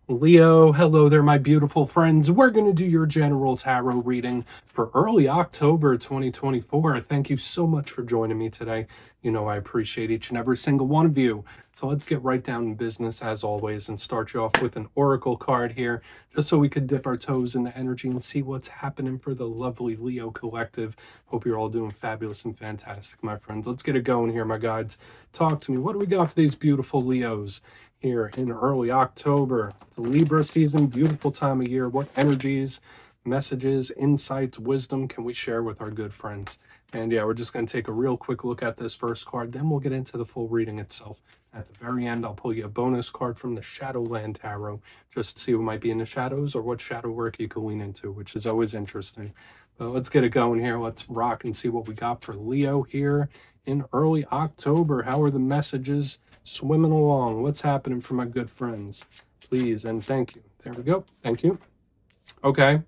Leo, hello there, my beautiful friends. We're going to do your general tarot reading for early October 2024. Thank you so much for joining me today. You know, I appreciate each and every single one of you. So let's get right down to business as always and start you off with an oracle card here, just so we could dip our toes in the energy and see what's happening for the lovely Leo collective. Hope you're all doing fabulous and fantastic, my friends. Let's get it going here, my guides. Talk to me. What do we got for these beautiful Leos here in early October? It's Libra season, beautiful time of year. What energies, messages, insights, wisdom can we share with our good friends? And yeah, we're just going to take a real quick look at this first card, then we'll get into the full reading itself. At the very end, I'll pull you a bonus card from the Shadowland Tarot, just to see what might be in the shadows or what shadow work you can lean into, which is always interesting. But let's get it going here. Let's rock and see what we got for Leo here in early October. How are the messages swimming along? What's happening for my good friends? Please and thank you. There we go. Thank you. Okay.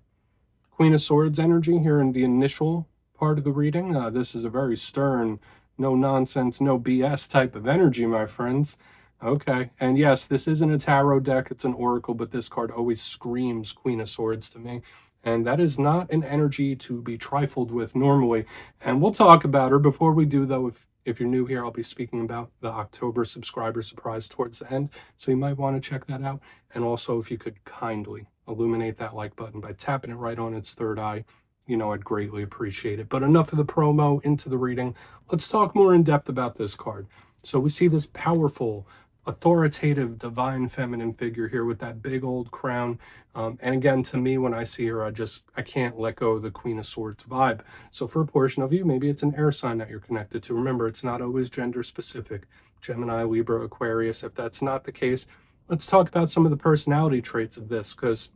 Queen of Swords energy here in the initial part of the reading. This is a very stern, no nonsense, no BS type of energy, my friends. Okay. And yes, this isn't a tarot deck, it's an oracle, but this card always screams Queen of Swords to me. And that is not an energy to be trifled with normally. And we'll talk about her. Before we do, though, if you're new here, I'll be speaking about the October subscriber surprise towards the end. So you might want to check that out. And also, if you could kindly illuminate that like button by tapping it right on its third eye, you know, I'd greatly appreciate it. But enough of the promo, into the reading. Let's talk more in depth about this card. So we see this powerful, authoritative, divine feminine figure here with that big old crown. And again, to me, when I see her, I can't let go of the Queen of Swords vibe. So for a portion of you, maybe it's an air sign that you're connected to. Remember, it's not always gender specific. Gemini, Libra, Aquarius. If that's not the case, let's talk about some of the personality traits of this, because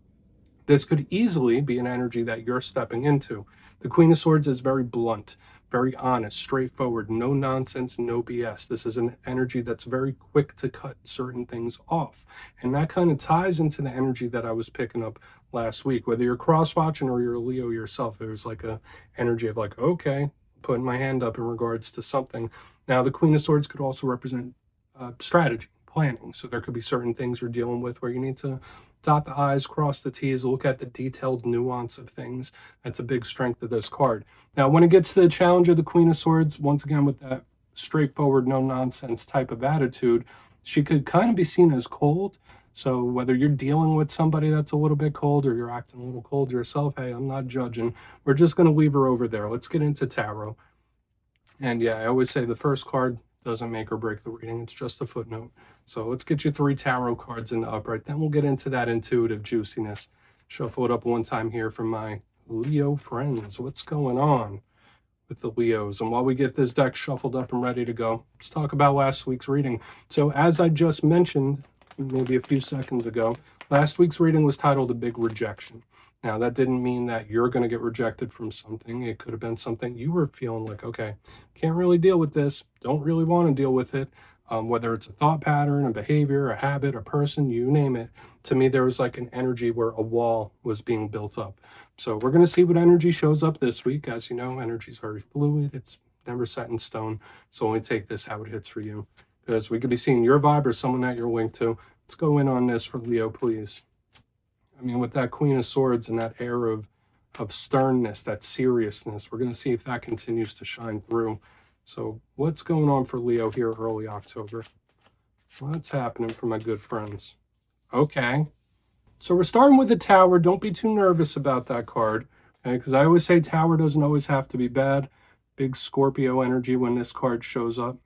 this could easily be an energy that you're stepping into. The Queen of Swords is very blunt, very honest, straightforward, no nonsense, no BS. This is an energy that's very quick to cut certain things off. And that kind of ties into the energy that I was picking up last week. Whether you're cross-watching or you're a Leo yourself, there's like a energy of like, okay, putting my hand up in regards to something. Now, the Queen of Swords could also represent strategy, planning. So there could be certain things you're dealing with where you need to dot the I's, cross the T's, look at the detailed nuance of things. That's a big strength of this card. Now, when it gets to the challenge of the Queen of Swords, once again, with that straightforward, no-nonsense type of attitude, she could kind of be seen as cold. So whether you're dealing with somebody that's a little bit cold or you're acting a little cold yourself, hey, I'm not judging. We're just going to leave her over there. Let's get into tarot. And yeah, I always say the first card doesn't make or break the reading. It's just a footnote. So let's get you 3 tarot cards in the upright. Then we'll get into that intuitive juiciness. Shuffle it up one time here for my Leo friends. What's going on with the Leos? And while we get this deck shuffled up and ready to go, let's talk about last week's reading. So as I just mentioned, maybe a few seconds ago, last week's reading was titled A Big Rejection. Now, that didn't mean that you're going to get rejected from something. It could have been something you were feeling like, okay, can't really deal with this, don't really want to deal with it. Whether it's a thought pattern, a behavior, a habit, a person, you name it. To me, there was like an energy where a wall was being built up. So we're going to see what energy shows up this week. As you know, energy is very fluid. It's never set in stone. So only take this how it hits for you. Because we could be seeing your vibe or someone that you're linked to. Let's go in on this for Leo, please. I mean, with that Queen of Swords and that air of sternness, that seriousness, we're going to see if that continues to shine through. So what's going on for Leo here early October? What's happening for my good friends? Okay. So we're starting with the Tower. Don't be too nervous about that card. Okay? Because I always say Tower doesn't always have to be bad. Big Scorpio energy when this card shows up.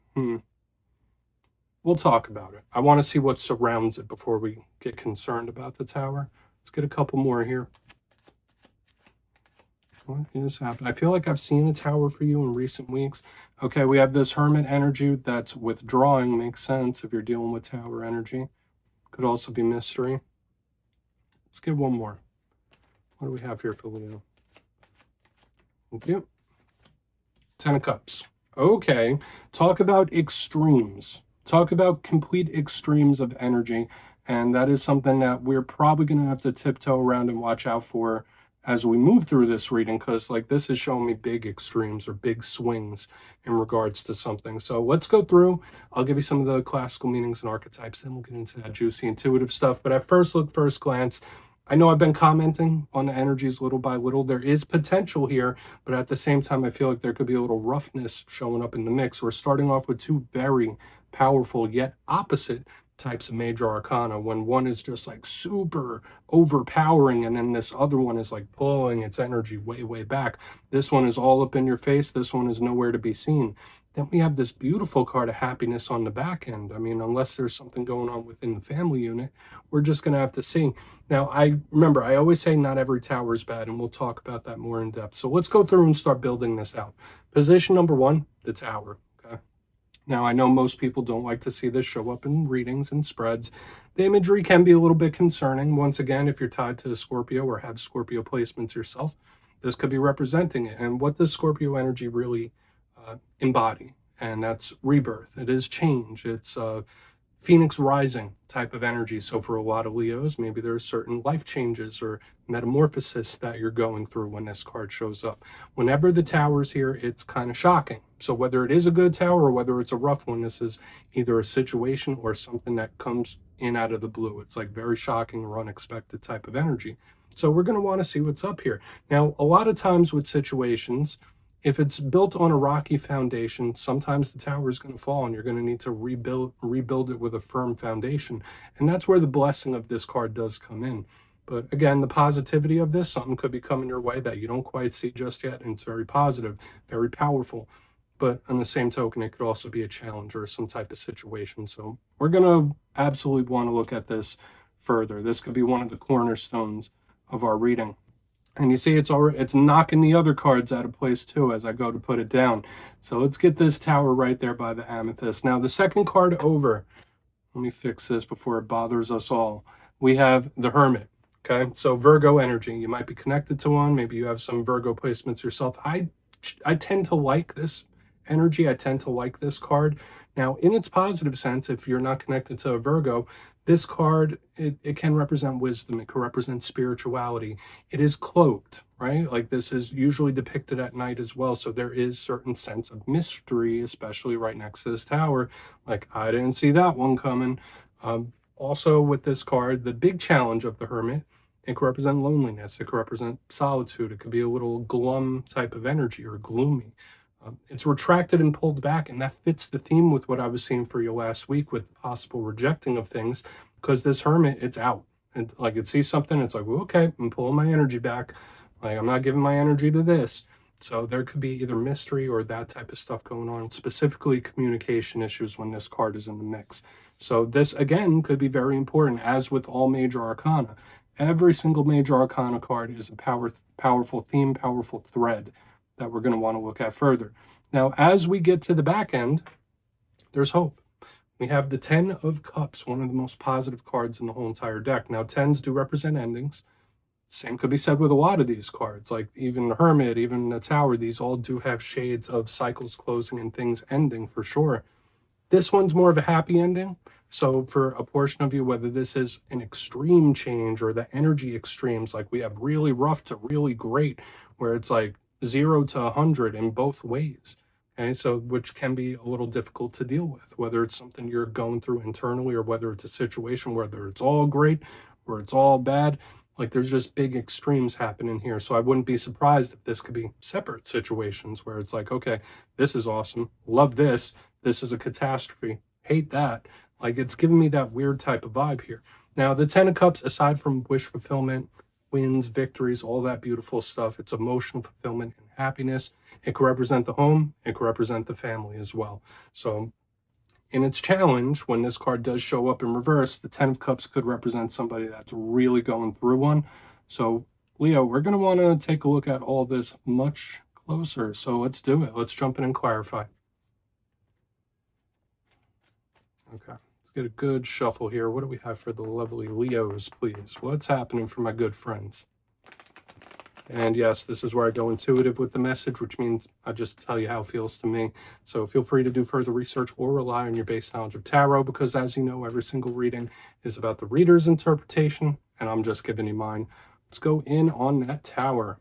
We'll talk about it. I want to see what surrounds it before we get concerned about the Tower. Let's get a couple more here. What is happening? I feel like I've seen a Tower for you in recent weeks. Okay, we have this Hermit energy that's withdrawing. Makes sense if you're dealing with Tower energy. Could also be mystery. Let's get one more. What do we have here for Leo? Thank you. 10 of Cups. Okay, talk about extremes. Talk about complete extremes of energy. And that is something that we're probably going to have to tiptoe around and watch out for as we move through this reading, because like this is showing me big extremes or big swings in regards to something. So let's go through. I'll give you some of the classical meanings and archetypes, then we'll get into that juicy intuitive stuff. But at first glance, I know I've been commenting on the energies little by little. There is potential here, but at the same time, I feel like there could be a little roughness showing up in the mix. We're starting off with two very powerful yet opposite types of major arcana, when one is just like super overpowering and then this other one is like pulling its energy way back. This one is all up in your face. This one is nowhere to be seen. Then we have this beautiful card of happiness on the back end. I mean, unless there's something going on within the family unit, we're just going to have to see. Now, I always say not every tower is bad, and we'll talk about that more in depth. So let's go through and start building this out. Position number one, the tower. Okay. Now, I know most people don't like to see this show up in readings and spreads. The imagery can be a little bit concerning. Once again, if you're tied to Scorpio or have Scorpio placements yourself, this could be representing it. And what does Scorpio energy really embody? And that's rebirth. It is change. It's Phoenix rising type of energy. So for a lot of Leos, maybe there's certain life changes or metamorphosis that you're going through when this card shows up. Whenever the tower's here, it's kind of shocking. So whether it is a good tower or whether it's a rough one, this is either a situation or something that comes in out of the blue. It's like very shocking or unexpected type of energy. So we're going to want to see what's up here. Now, a lot of times with situations, if it's built on a rocky foundation, sometimes the tower is going to fall and you're going to need to rebuild it with a firm foundation. And that's where the blessing of this card does come in. But again, the positivity of this, something could be coming your way that you don't quite see just yet. And it's very positive, very powerful. But on the same token, it could also be a challenge or some type of situation. So we're going to absolutely want to look at this further. This could be one of the cornerstones of our reading. And you see it's knocking the other cards out of place too as I go to put it down. So let's get this tower right there by the amethyst. Now the second card over, let me fix this before it bothers us all. We have the Hermit. Okay, so Virgo energy. You might be connected to one. Maybe you have some Virgo placements yourself. I tend to like this energy. I tend to like this card. Now, in its positive sense, if you're not connected to a Virgo, this card, it can represent wisdom. It can represent spirituality. It is cloaked, right? Like this is usually depicted at night as well. So there is certain sense of mystery, especially right next to this tower. Like, I didn't see that one coming. Also with this card, the big challenge of the Hermit, it could represent loneliness. It could represent solitude. It could be a little glum type of energy or gloomy. It's retracted and pulled back, and that fits the theme with what I was seeing for you last week with possible rejecting of things, because this Hermit, it's out. And like it sees something, it's like, well, okay, I'm pulling my energy back. Like I'm not giving my energy to this. So there could be either mystery or that type of stuff going on, specifically communication issues when this card is in the mix. So this, again, could be very important, as with all major arcana. Every single major arcana card is a powerful theme, powerful thread that we're going to want to look at further. Now, as we get to the back end, there's hope. We have the 10 of Cups, one of the most positive cards in the whole entire deck. Now, 10s do represent endings. Same could be said with a lot of these cards, like even the Hermit, even the Tower. These all do have shades of cycles closing and things ending for sure. This one's more of a happy ending. So for a portion of you, whether this is an extreme change or the energy extremes, like we have really rough to really great, where it's like 0 to 100 in both ways. Okay, so which can be a little difficult to deal with, whether it's something you're going through internally or whether it's a situation whether it's all great or it's all bad. Like there's just big extremes happening here. So I wouldn't be surprised if this could be separate situations where it's like, okay, this is awesome, love this, this is a catastrophe, hate that. Like it's giving me that weird type of vibe here. Now the 10 of Cups, aside from wish fulfillment, wins, victories, all that beautiful stuff, it's emotional fulfillment and happiness. It could represent the home, it could represent the family as well. So in its challenge, when this card does show up in reverse, the 10 of Cups could represent somebody that's really going through one. So Leo, we're going to want to take a look at all this much closer. So let's do it. Let's jump in and clarify. Okay, let's get a good shuffle here. What do we have for the lovely Leos, please? What's happening for my good friends? And yes, this is where I go intuitive with the message, which means I just tell you how it feels to me. So feel free to do further research or rely on your base knowledge of tarot, because as you know, every single reading is about the reader's interpretation, and I'm just giving you mine. Let's go in on that Tower.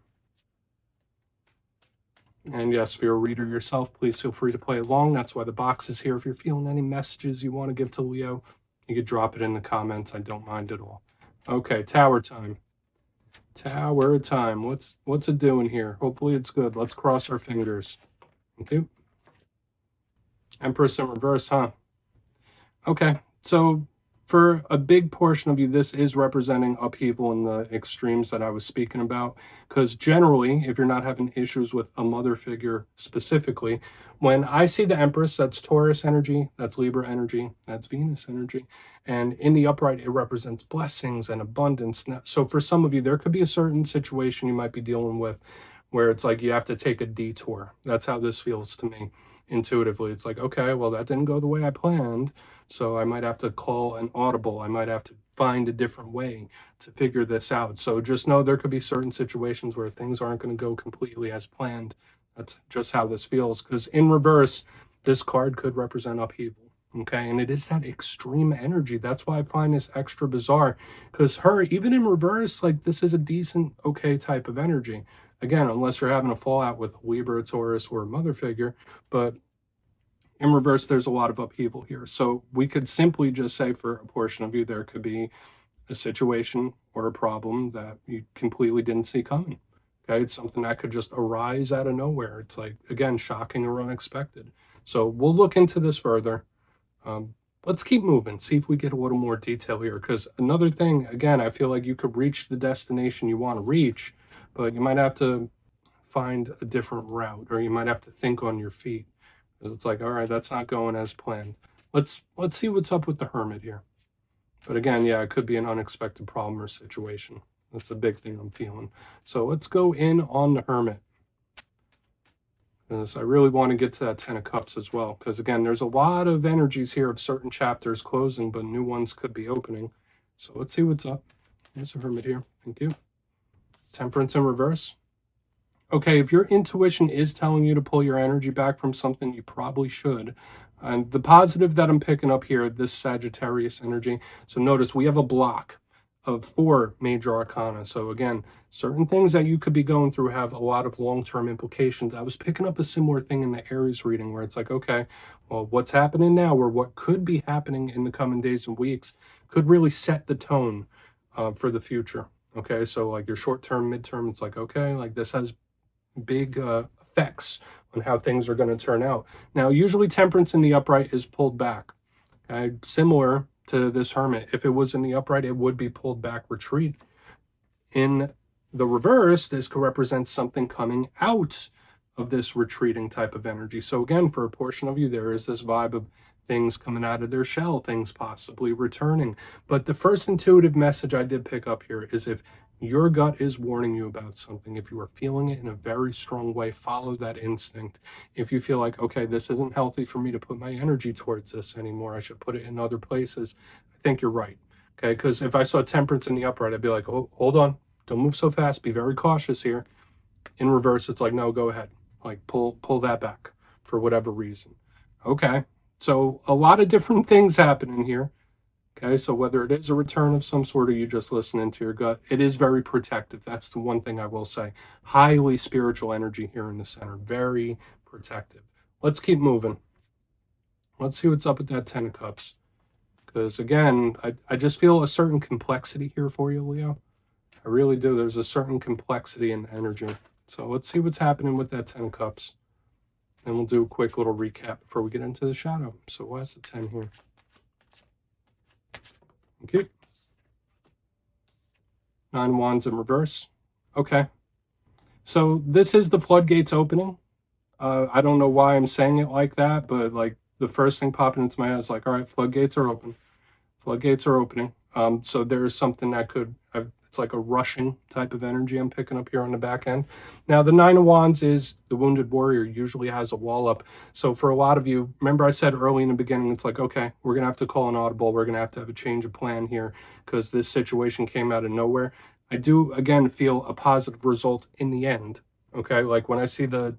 And yes, if you're a reader yourself, please feel free to play along. That's why the box is here. If you're feeling any messages you want to give to Leo, you could drop it in the comments. I don't mind at all. Okay, Tower time. Tower time. What's it doing here? Hopefully it's good. Let's cross our fingers. Okay. Empress in reverse, huh? Okay, so for a big portion of you, this is representing upheaval in the extremes that I was speaking about. Because generally, if you're not having issues with a mother figure specifically, when I see the Empress, that's Taurus energy, that's Libra energy, that's Venus energy. And in the upright, it represents blessings and abundance. So for some of you, there could be a certain situation you might be dealing with where it's like you have to take a detour. That's how this feels to me intuitively. It's like, okay, well, that didn't go the way I planned. So I might have to call an audible. I might have to find a different way to figure this out. So just know there could be certain situations where things aren't going to go completely as planned. That's just how this feels. Because in reverse, this card could represent upheaval. Okay, and it is that extreme energy. That's why I find this extra bizarre. Because her, even in reverse, like this is a decent, okay type of energy. Again, unless you're having a fallout with Libra, Taurus, or a mother figure. But in reverse, there's a lot of upheaval here. So we could simply just say for a portion of you, there could be a situation or a problem that you completely didn't see coming. Okay, it's something that could just arise out of nowhere. It's like, again, shocking or unexpected. So we'll look into this further. Let's keep moving, see if we get a little more detail here. Because another thing, again, I feel like you could reach the destination you want to reach, but you might have to find a different route, or you might have to think on your feet. It's like, all right, that's not going as planned. Let's see what's up with the Hermit here. But again, yeah, it could be an unexpected problem or situation. That's the big thing I'm feeling. So let's go in on the Hermit. Because I really want to get to that Ten of Cups as well. Because again, there's a lot of energies here of certain chapters closing, but new ones could be opening. So let's see what's up. There's the Hermit here. Thank you. Temperance in reverse. Okay, if your intuition is telling you to pull your energy back from something, you probably should. And the positive that I'm picking up here, this Sagittarius energy. So notice we have a block of 4 major arcana. So again, certain things that you could be going through have a lot of long-term implications. I was picking up a similar thing in the Aries reading where it's like, okay, well, what's happening now or what could be happening in the coming days and weeks could really set the tone for the future. Okay, so like your short-term, mid-term, it's like, okay, like this has big effects on how things are going to turn out. Now, usually temperance in the upright is pulled back. Okay? Similar to this Hermit. If it was in the upright, it would be pulled back, retreat. In the reverse, this could represent something coming out of this retreating type of energy. So again, for a portion of you, there is this vibe of things coming out of their shell, things possibly returning. But the first intuitive message I did pick up here is if your gut is warning you about something, if you are feeling it in a very strong way, follow that instinct. If you feel like, okay, this isn't healthy for me to put my energy towards this anymore, I should put it in other places, I think you're right. Okay, because if I saw temperance in the upright, I'd be like, oh, hold on, don't move so fast, be very cautious here. In reverse, it's like, no, go ahead, like pull that back for whatever reason. Okay, so a lot of different things happening here. Okay, so whether it is a return of some sort or you just listening to your gut, it is very protective. That's the one thing I will say. Highly spiritual energy here in the center. Very protective. Let's keep moving. Let's see what's up with that Ten of Cups. Because again, I just feel a certain complexity here for you, Leo. I really do. There's a certain complexity in the energy. So let's see what's happening with that Ten of Cups. And we'll do a quick little recap before we get into the shadow. So why's the 10 here? Okay. 9 of Wands in reverse. Okay. So this is the floodgates opening. I don't know why I'm saying it like that, but like the first thing popping into my head is like, all right, floodgates are open. Floodgates are opening. So there is something that could, it's like a rushing type of energy I'm picking up here on the back end. Now, the 9 of Wands is the wounded warrior usually has a wall up. So for a lot of you, remember I said early in the beginning, it's like, okay, we're going to have to call an audible. We're going to have a change of plan here because this situation came out of nowhere. I do, again, feel a positive result in the end. Okay, like when I see the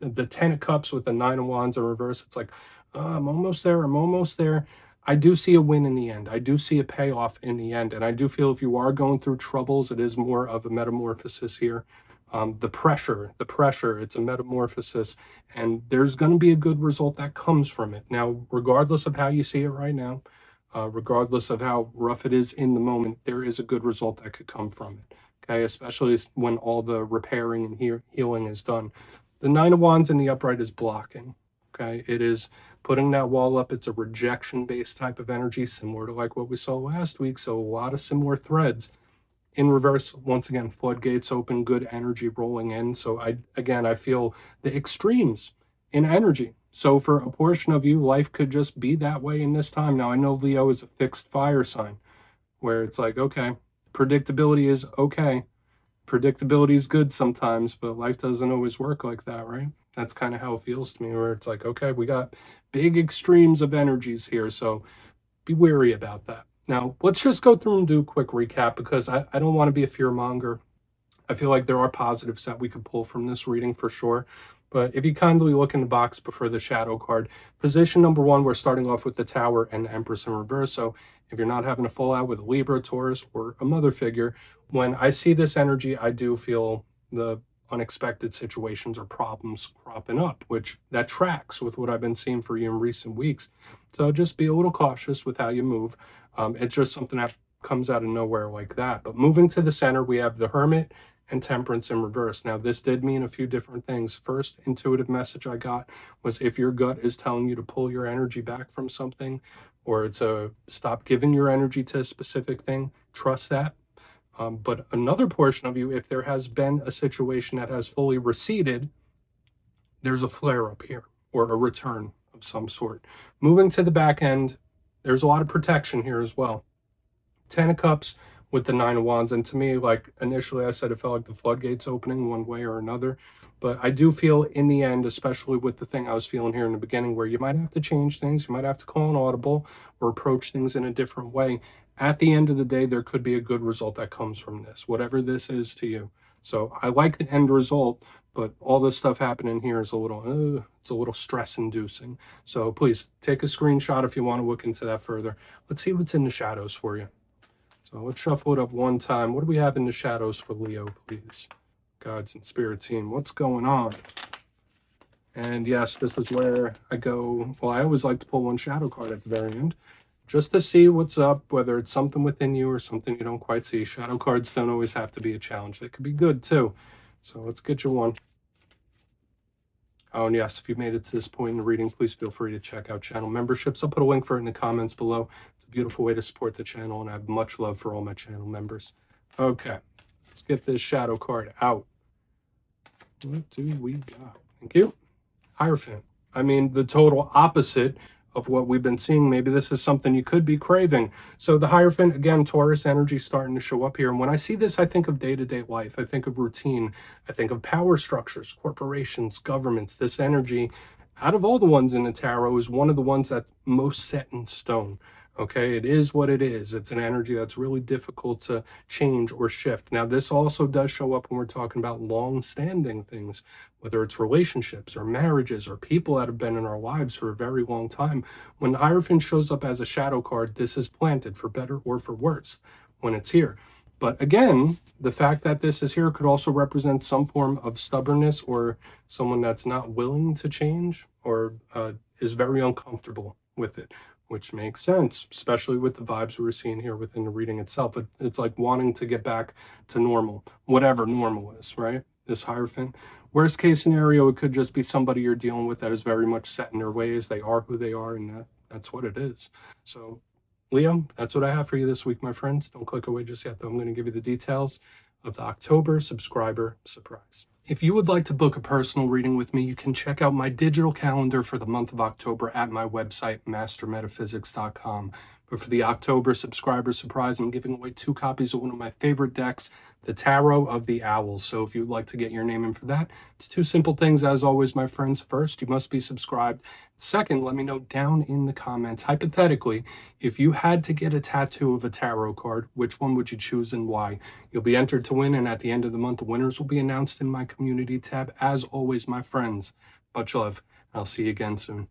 10 of Cups with the 9 of Wands in reverse, it's like, I'm almost there. I'm almost there. I do see a win in the end. I do see a payoff in the end. And I do feel if you are going through troubles, it is more of a metamorphosis here. The pressure, it's a metamorphosis, and there's going to be a good result that comes from it. Now, regardless of how you see it right now, regardless of how rough it is in the moment, there is a good result that could come from it. Okay, especially when all the repairing and healing is done. The Nine of Wands in the upright is blocking. Okay, it is putting that wall up. It's a rejection-based type of energy, similar to like what we saw last week. So a lot of similar threads. In reverse, once again, floodgates open, good energy rolling in. So I feel the extremes in energy. So for a portion of you, life could just be that way in this time. Now, I know Leo is a fixed fire sign, where it's like, okay, predictability is okay. Predictability is good sometimes, but life doesn't always work like that, right? That's kind of how it feels to me, where it's like, okay, we got big extremes of energies here, so be wary about that. Now, let's just go through and do a quick recap, because I don't want to be a fear monger. I feel like there are positives that we could pull from this reading for sure. But if you kindly look in the box before the shadow card, position number one, we're starting off with the Tower and the Empress in reverse. So if you're not having a fallout with a Libra, Taurus, or a mother figure, when I see this energy, I do feel the unexpected situations or problems cropping up, which that tracks with what I've been seeing for you in recent weeks. So just be a little cautious with how you move. It's just something that comes out of nowhere like that. But moving to the center, we have the Hermit and Temperance in reverse. Now, this did mean a few different things. First intuitive message I got was if your gut is telling you to pull your energy back from something, or to stop giving your energy to a specific thing, trust that. But another portion of you, if there has been a situation that has fully receded, there's a flare up here, or a return of some sort. Moving to the back end, there's a lot of protection here as well. 10 of Cups with the Nine of Wands. And to me, like initially I said, it felt like the floodgates opening one way or another. But I do feel in the end, especially with the thing I was feeling here in the beginning, where you might have to change things, you might have to call an audible or approach things in a different way. At the end of the day, there could be a good result that comes from this, whatever this is to you. So I like the end result, but all this stuff happening here is a little stress inducing. So please take a screenshot if you want to look into that further. Let's see what's in the shadows for you. So let's shuffle it up one time. What do we have in the shadows for Leo, please? Gods and Spirit team, what's going on? And yes, this is where I go, well, I always like to pull one shadow card at the very end, just to see what's up, whether it's something within you or something you don't quite see. Shadow cards don't always have to be a challenge. They could be good too. So let's get you one. Oh, and yes, if you made it to this point in the reading, please feel free to check out channel memberships. I'll put a link for it in the comments below. It's a beautiful way to support the channel, and I have much love for all my channel members. Okay, let's get this shadow card out. What do we got? Thank you. Hierophant. I mean, the total opposite of what we've been seeing. Maybe this is something you could be craving. So the Hierophant, again, Taurus energy starting to show up here. And when I see this, I think of day-to-day life. I think of routine. I think of power structures, corporations, governments. This energy, out of all the ones in the tarot, is one of the ones that's most set in stone. Okay, it is what it is. It's an energy that's really difficult to change or shift. Now, this also does show up when we're talking about long-standing things, whether it's relationships or marriages or people that have been in our lives for a very long time. When the Hierophant shows up as a shadow card, this is planted for better or for worse when it's here. But again, the fact that this is here could also represent some form of stubbornness, or someone that's not willing to change, or is very uncomfortable with it, which makes sense, especially with the vibes we're seeing here within the reading itself. It's like wanting to get back to normal, whatever normal is, right? This Hierophant. Worst case scenario, it could just be somebody you're dealing with that is very much set in their ways. They are who they are, and that's what it is. So, Leo, that's what I have for you this week, my friends. Don't click away just yet, though. I'm going to give you the details of the October subscriber surprise. If you would like to book a personal reading with me, you can check out my digital calendar for the month of October at my website, mastermetaphysics.com. But for the October subscriber surprise, I'm giving away 2 copies of one of my favorite decks, the Tarot of the Owls. So if you'd like to get your name in for that, it's 2 simple things, as always, my friends. First, you must be subscribed. Second, let me know down in the comments, hypothetically, if you had to get a tattoo of a tarot card, which one would you choose and why? You'll be entered to win, and at the end of the month, the winners will be announced in my community tab. As always, my friends, much love. I'll see you again soon.